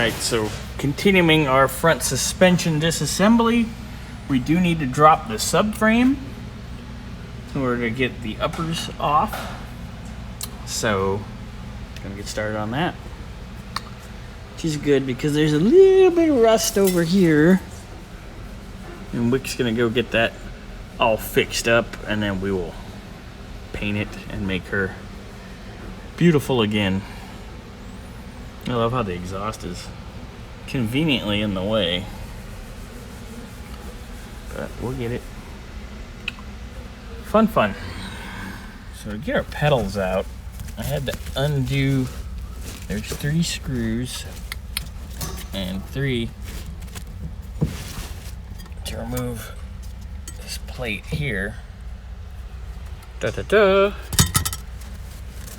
Alright, so continuing our front suspension disassembly, we do need to drop the subframe in order to get the uppers off. So, gonna get started on that. Which is good because there's a little bit of rust over here. And Wick's gonna go get that all fixed up, and then we will paint it and make her beautiful again. I love how the exhaust is conveniently in the way, but we'll get it. Fun. So to get our pedals out, I had to undo, there's 3 screws and 3 to remove this plate here.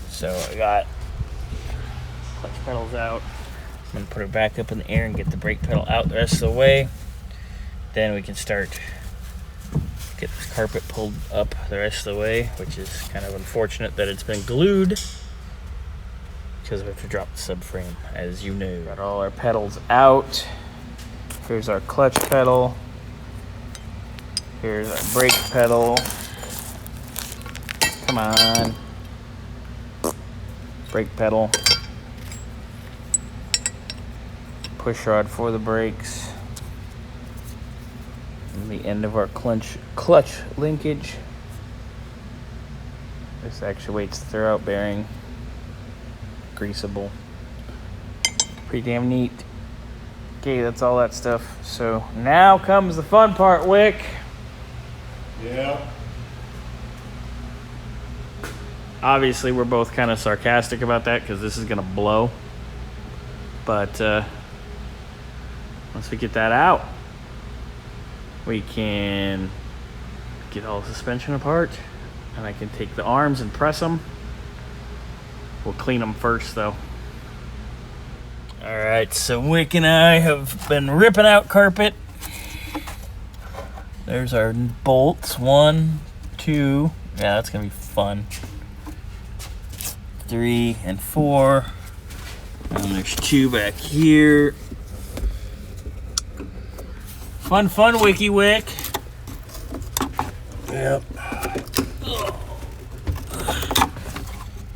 So I got clutch pedals out. I'm gonna put it back up in the air and get the brake pedal out the rest of the way. Then we can start get this carpet pulled up the rest of the way, which is kind of unfortunate that it's been glued because we have to drop the subframe, as you know. Got all our pedals out. Here's our clutch pedal. Here's our brake pedal. Come on. Brake pedal. Push rod for the brakes. And the end of our clutch linkage. This actuates the throwout bearing. Greasable. Pretty damn neat. Okay, that's all that stuff. So now comes the fun part, Wick. Yeah. Obviously, we're both kind of sarcastic about that because this is going to blow. But once we get that out, we can get all the suspension apart, and I can take the arms and press them. We'll clean them first, though. All right, so Wick and I have been ripping out carpet. There's our bolts. 1, 2. Yeah, that's going to be fun. 3 and 4. And there's 2 back here. Fun, Wicky Wick. Yep.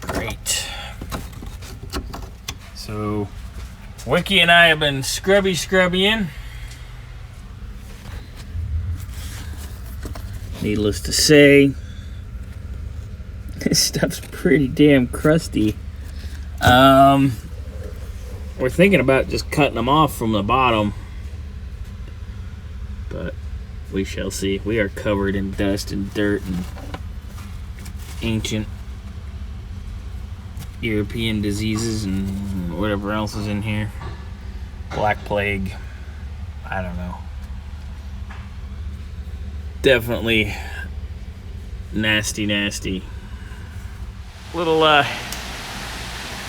Great. So, Wicky and I have been scrubbying. Needless to say, this stuff's pretty damn crusty. We're thinking about just cutting them off from the bottom, but we shall see. We are covered in dust and dirt and ancient European diseases and whatever else is in here. Black plague. I don't know. Definitely nasty. Little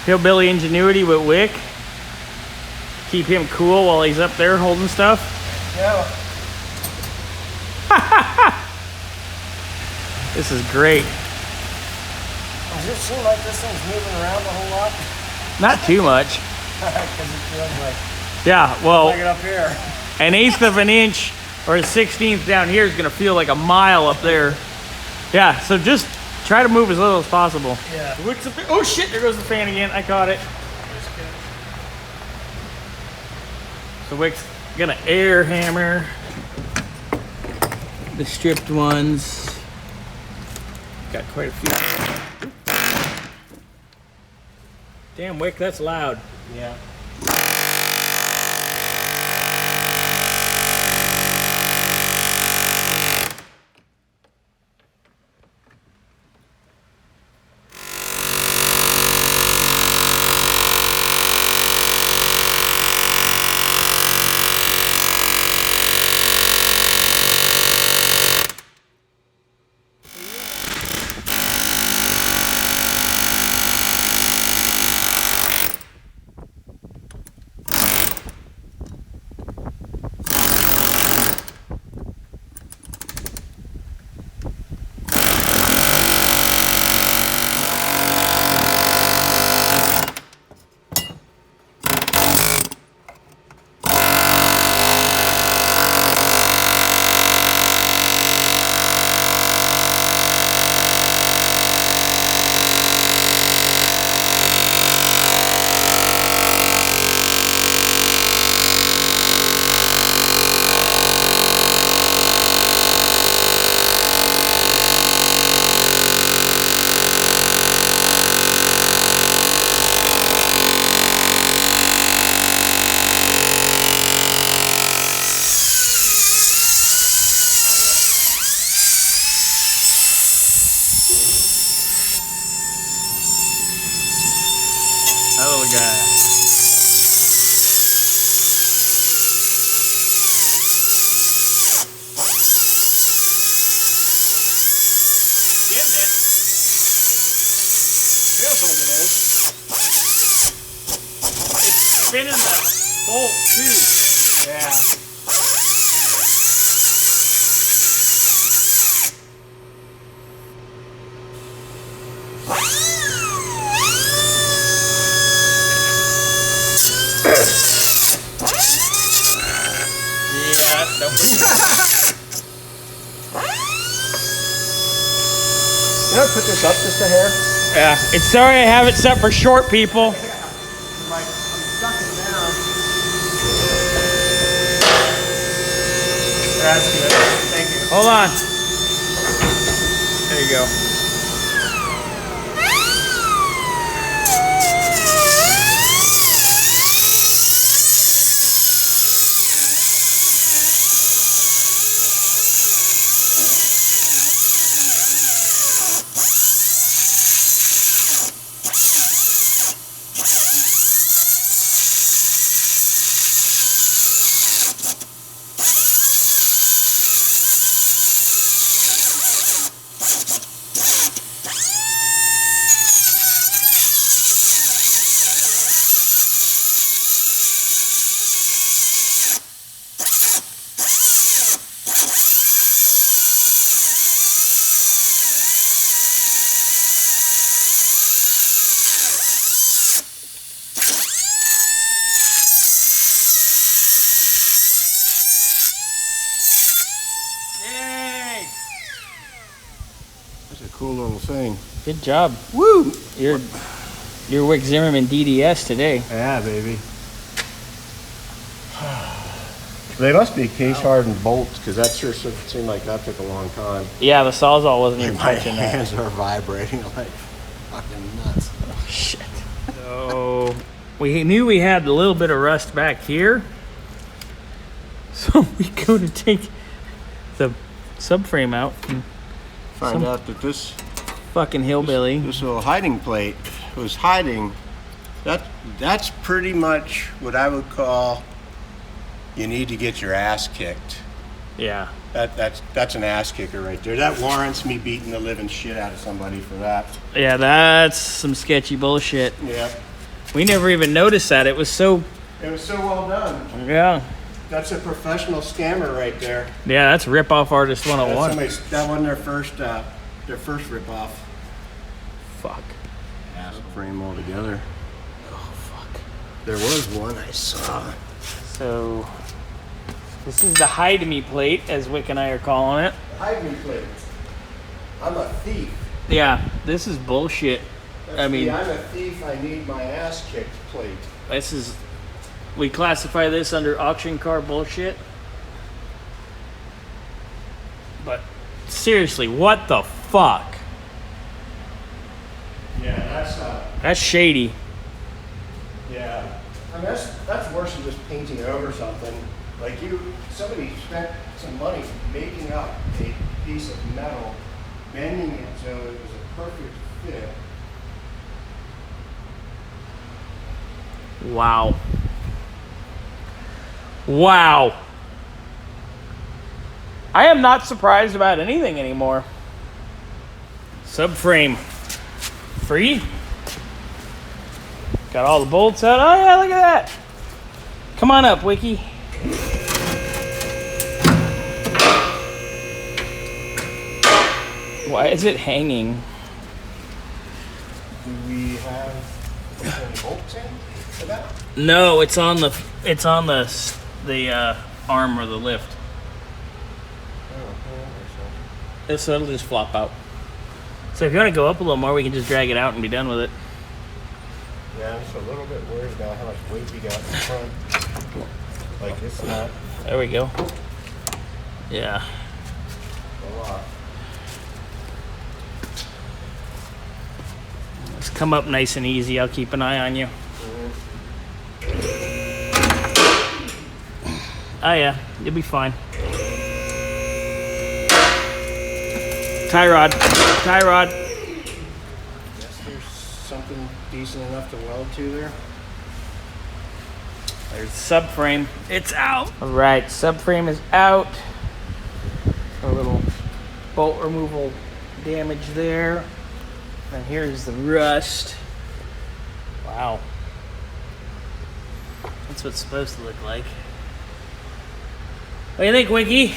hillbilly ingenuity with Wick. Keep him cool while he's up there holding stuff. Yeah. This is great. Does it seem like this thing's moving around a whole lot? Not too much. Because it feels like, Yeah, well, like it up here. 1/8 of an inch or a 16th down here is gonna feel like a mile up there. Yeah, so just try to move as little as possible. Yeah. Wick's up there. Oh shit, there goes the fan again. I caught it. So Wick's gonna air hammer the stripped ones. Got quite a few. Damn, Wick, that's loud. Yeah. spinning the bolt too. Yeah. Can I put this up just a hair? Yeah, it's sorry I have it set for short people. Yeah. I'm stuck it down. That's good. Thank you. Hold on. There you go. That's a cool little thing. Good job. Woo! Your Wick Zimmerman DDS today. Yeah, baby. They must be case hardened bolts because that sure seemed like that took a long time. Yeah, the Sawzall wasn't even My touching that. hands are vibrating like fucking nuts. Oh, shit. So we knew we had a little bit of rust back here. So we go to take the subframe out and Find out that this fucking hillbilly. this little hiding plate was hiding. That's pretty much what I would call you need to get your ass kicked. Yeah. That's an ass kicker right there. That warrants me beating the living shit out of somebody for that. Yeah, that's some sketchy bullshit. Yeah. We never even noticed that. It was so well done. yeah. That's a professional scammer right there. Yeah, that's Rip Off Artist 101. That wasn't their first rip off. Fuck. Frame all together. Oh fuck. There was one I saw. So this is the hide me plate, as Wick and I are calling it. Hide me plate. I'm a thief. Yeah, this is bullshit. I'm a thief. I need my ass kicked plate. We classify this under auction car bullshit. But seriously, what the fuck? Yeah, That's shady. yeah. I mean, that's worse than just painting over something. Like somebody spent some money making up a piece of metal, bending it so it was a perfect fit. Wow. Wow. I am not surprised about anything anymore. Subframe. Free. Got all the bolts out. Oh yeah, look at that. Come on up, Wiki. Why is it hanging? Do we have any bolts in for that? No, it's on the arm or the lift. So it'll just flop out. So if you want to go up a little more, we can just drag it out and be done with it. Yeah, I'm just a little bit worried about how much weight we got in front. Like it's not There we go. Yeah. a lot. Let's come up nice and easy. I'll keep an eye on you. Oh yeah, you'll be fine. Tie rod. Tie rod. Guess there's something decent enough to weld to there. There's subframe. It's out. All right, subframe is out. A little bolt removal damage there. And here's the rust. Wow. That's what it's supposed to look like. What do you think, Wicky?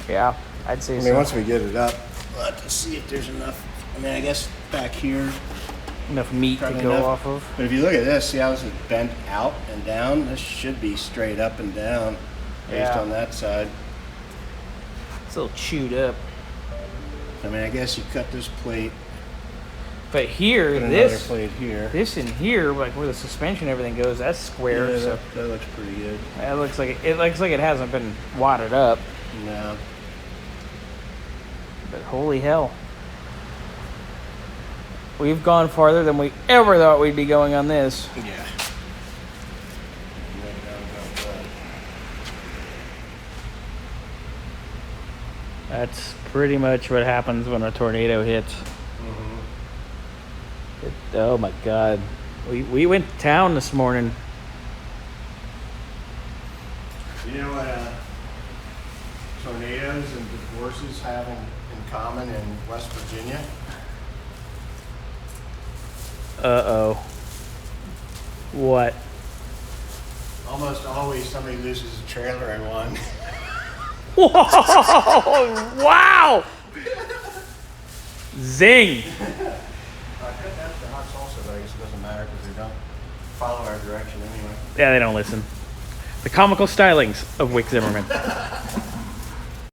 Yeah, I'd say I mean, once we get it up, we'll have to see if there's enough. I mean, I guess back here, enough meat to probably go enough. off of. But if you look at this, see how this is bent out and down? This should be straight up and down based Yeah. on that side. It's a little chewed up. I mean, I guess you cut this plate, But here, put another this plate here. this in here, like where the suspension and everything goes, that's square. Yeah, So that looks pretty good. it looks like it hasn't been wadded up. No. But holy hell. We've gone farther than we ever thought we'd be going on this. Yeah. That's pretty much what happens when a tornado hits. Oh my God. We went to town this morning. You know what tornadoes and divorces have in common in West Virginia? Uh-oh. What? Almost always somebody loses a trailer in one. Whoa! Wow! Zing! I could have the hot salsa, but I guess it doesn't matter because they don't follow our direction anyway. Yeah, they don't listen. The comical stylings of Wick Zimmerman.